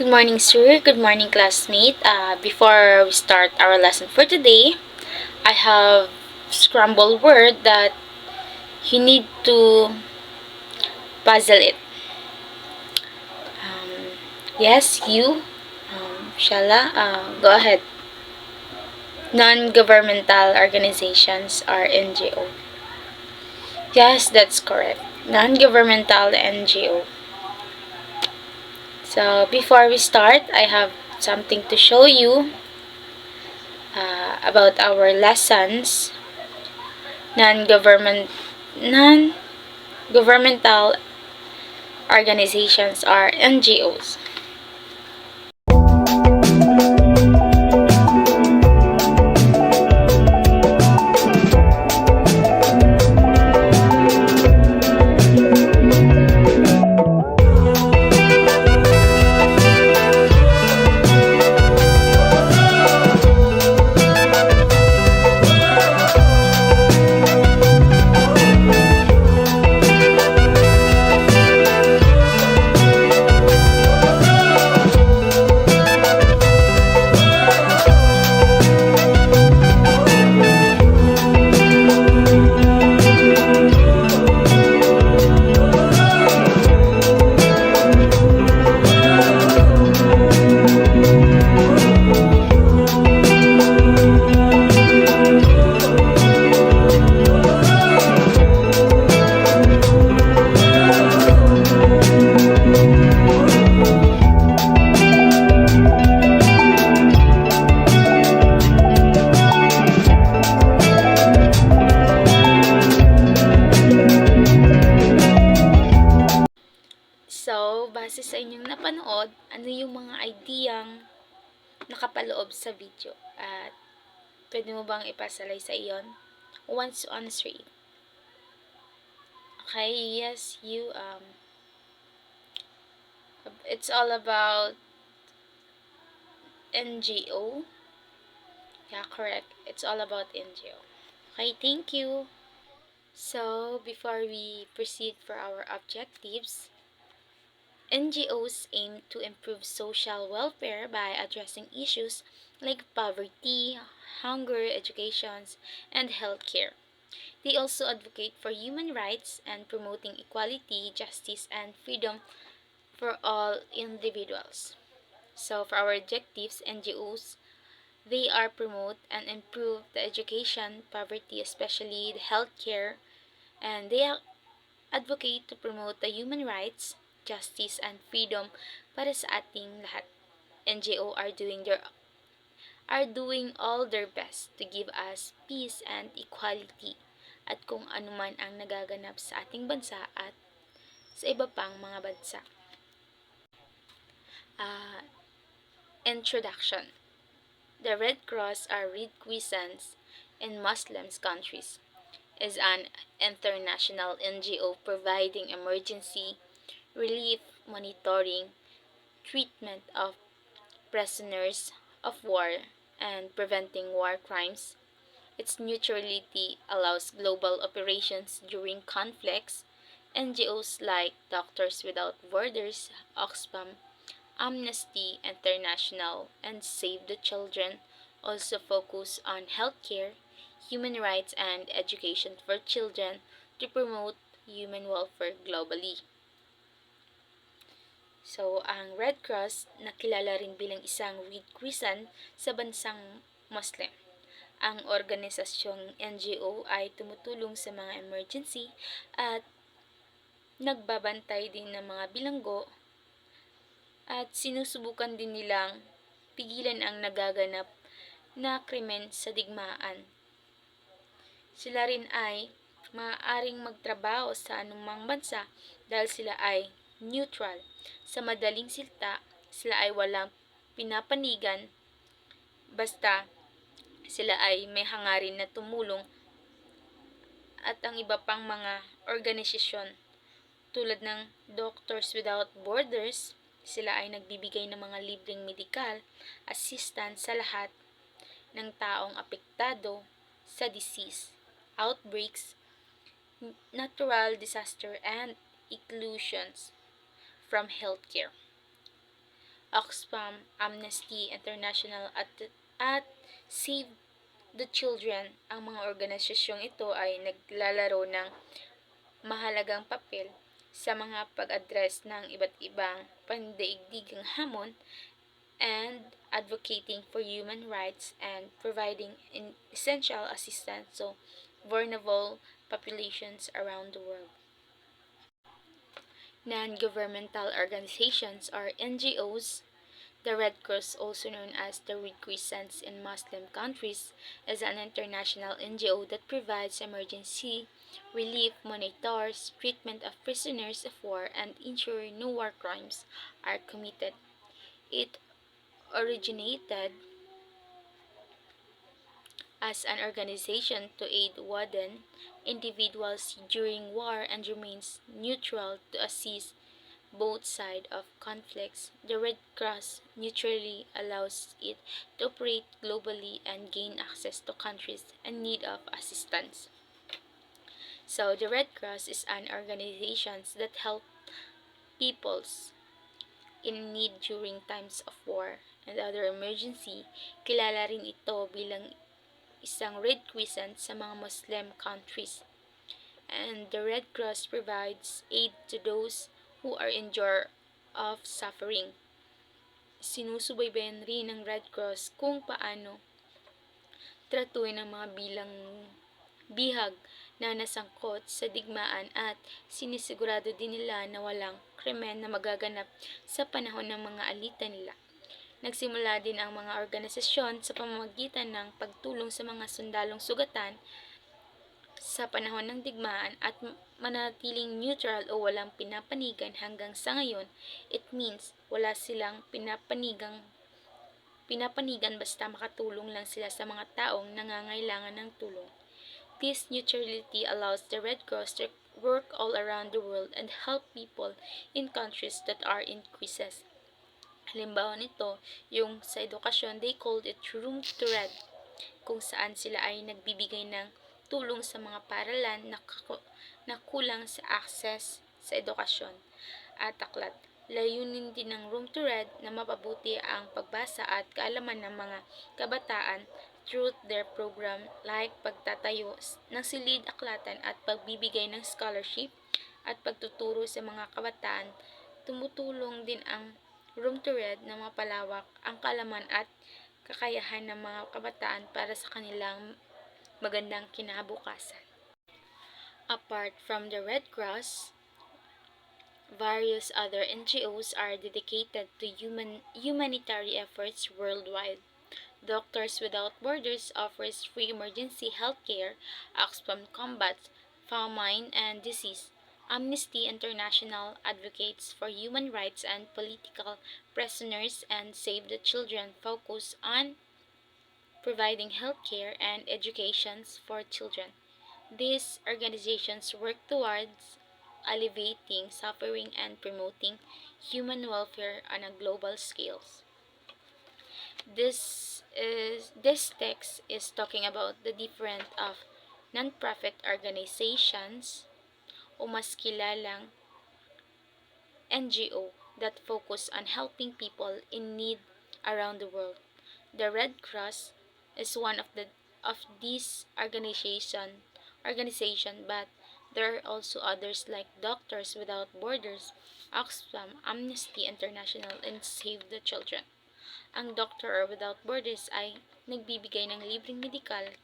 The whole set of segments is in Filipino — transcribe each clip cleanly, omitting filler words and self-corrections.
Good morning, sir. Good morning, classmate. Before we start our lesson for today, I have scrambled word that you need to puzzle it. Um, yes, you. Shala, go ahead. Non-governmental organizations are NGO. Yes, that's correct. Non-governmental NGO. So before we start, I have something to show you about our lessons. Non-governmental organizations are NGOs. So, base sa inyong napanood, ano yung mga ideyang nakapaloob sa video? At pwede mo bang ipasalay sa iyon? Once to answer it. Okay, yes, you, it's all about NGO. Yeah, correct. It's all about NGO. Okay, thank you. So, before we proceed for our objectives, NGOs aim to improve social welfare by addressing issues like poverty, hunger, education, and healthcare. They also advocate for human rights and promoting equality, justice, and freedom for all individuals. So, for our objectives, NGOs they are promote and improve the education, poverty, especially the healthcare, and they advocate to promote the human rights, justice, and freedom para sa ating lahat. NGO are doing all their best to give us peace and equality at kung anuman ang nagaganap sa ating bansa at sa iba pang mga bansa. Introduction. The Red Cross or Red Crescent in Muslim countries is an international NGO providing emergency relief, monitoring, treatment of prisoners of war, and preventing war crimes. Its neutrality allows global operations during conflicts. NGOs like Doctors Without Borders, Oxfam, Amnesty International, and Save the Children also focus on healthcare, human rights, and education for children to promote human welfare globally. So, ang Red Cross, nakilala rin bilang isang Red Crescent sa bansang Muslim. Ang organisasyong NGO ay tumutulong sa mga emergency at nagbabantay din ng mga bilanggo at sinusubukan din nilang pigilan ang nagaganap na krimen sa digmaan. Sila rin ay maaaring magtrabaho sa anumang bansa dahil sila ay neutral. Sa madaling silta, sila ay walang pinapanigan basta sila ay may hangarin na tumulong at ang iba pang mga organisasyon tulad ng Doctors Without Borders, sila ay nagbibigay ng mga libreng medical assistance sa lahat ng taong apektado sa disease, outbreaks, natural disaster, and exclusions from healthcare. Oxfam, Amnesty International at Save the Children. Ang mga organisasyong ito ay naglalaro ng mahalagang papel sa mga pag-address ng iba't ibang pandaigdigang hamon and advocating for human rights and providing essential assistance to vulnerable populations around the world. Non-governmental organizations or NGOs. The Red Cross, also known as the Red Crescent in Muslim countries, is an international NGO that provides emergency relief, monitors treatment of prisoners of war, and ensures no war crimes are committed. It originated as an organization to aid wounded individuals during war and remains neutral to assist both sides of conflicts. The Red Cross neutrally allows it to operate globally and gain access to countries in need of assistance. So, the Red Cross is an organization that helps peoples in need during times of war and other emergency. Kilala rin ito bilang isang Red Crescent sa mga Muslim countries. And the Red Cross provides aid to those who are in danger of suffering. Sinusubaybayan rin ng Red Cross kung paano tratuhin ang mga bihag na nasangkot sa digmaan at sinisigurado din nila na walang krimen na magaganap sa panahon ng mga alitan nila. Nagsimula din ang mga organisasyon sa pamamagitan ng pagtulong sa mga sundalong sugatan sa panahon ng digmaan at manatiling neutral o walang pinapanigan hanggang sa ngayon. It means wala silang pinapanigan basta makatulong lang sila sa mga taong nangangailangan ng tulong. This neutrality allows the Red Cross to work all around the world and help people in countries that are in crisis. Halimbawa nito, yung sa edukasyon, they called it Room to Red, kung saan sila ay nagbibigay ng tulong sa mga paaralan na kulang sa access sa edukasyon at aklat. Layunin din ng Room to Read na mapabuti ang pagbasa at kaalaman ng mga kabataan through their program like pagtatayo ng silid-aklatan at pagbibigay ng scholarship at pagtuturo sa mga kabataan. Tumutulong din ang Room to Read na mapalawak ang kaalaman at kakayahan ng mga kabataan para sa kanilang magandang kinabukasan. Apart from the Red Cross, various other NGOs are dedicated to humanitarian efforts worldwide. Doctors Without Borders offers free emergency health care. Oxfam combats famine and disease. Amnesty International advocates for human rights and political prisoners, and Save the Children focus on providing health care and education for children. These organizations work towards alleviating suffering and promoting human welfare on a global scale. This text is talking about the different of non-profit organizations o mas kilalang NGO that focus on helping people in need around the world. The Red Cross is one of these organization, but there are also others like Doctors Without Borders, Oxfam, Amnesty International, and Save the Children. Ang Doctor Without Borders ay nagbibigay ng libreng medical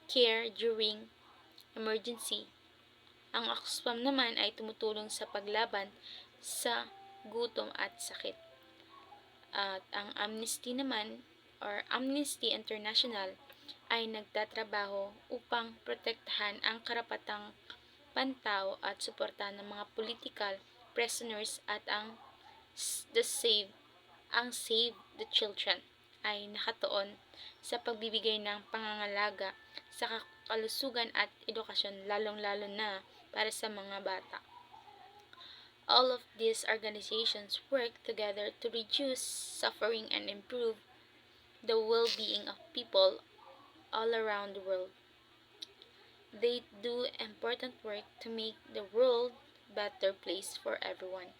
care during emergency. Ang Oxfam naman ay tumutulong sa paglaban sa gutom at sakit. At ang Amnesty naman or Amnesty International ay nagtatrabaho upang protektahan ang karapatang pantao at suportahan ng mga political prisoners at Save the Children ay nakatuon sa pagbibigay ng pangangalaga sa kalusugan at edukasyon lalong-lalo na para sa mga bata. All of these organizations work together to reduce suffering and improve the well-being of people all around the world. They do important work to make the world a better place for everyone.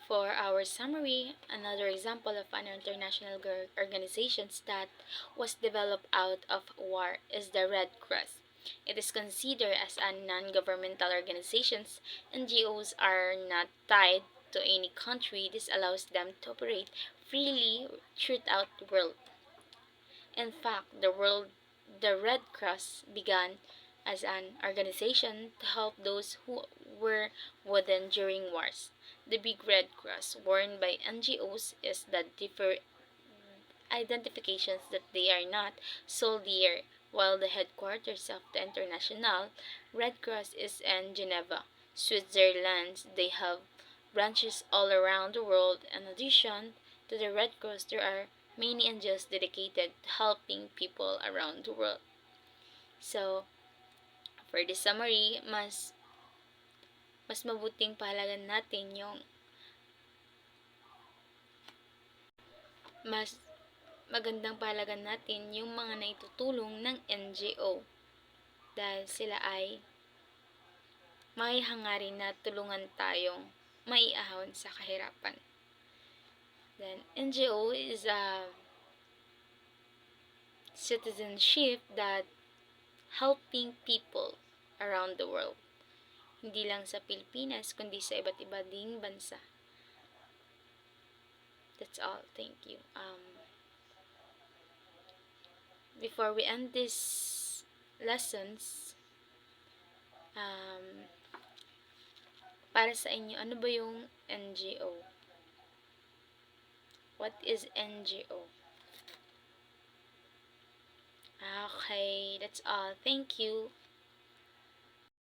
For our summary, another example of an international organization that was developed out of war is the Red Cross. It is considered as a non-governmental organization. NGOs are not tied to any country. This allows them to operate freely throughout the world. In fact, the Red Cross began as an organization to help those who were wounded during wars. The big Red Cross worn by NGOs is the different identifications that they are not soldier, while the headquarters of the International Red Cross is in Geneva, Switzerland. They have branches all around the world. In addition to the Red Cross, there are many NGOs dedicated to helping people around the world. So, for this summary, mas mabuting pahalagan natin yung mas magandang pahalagan natin yung mga naitutulong ng NGO dahil sila ay may hangarin na tulungan tayong maiahon sa kahirapan. Then, NGO is a citizenship that helping people around the world. Hindi lang sa Pilipinas, kundi sa iba't iba ding bansa. That's all. Thank you. Before we end this lessons, para sa inyo, ano ba yung NGO? What is NGO? Okay, that's all. Thank you.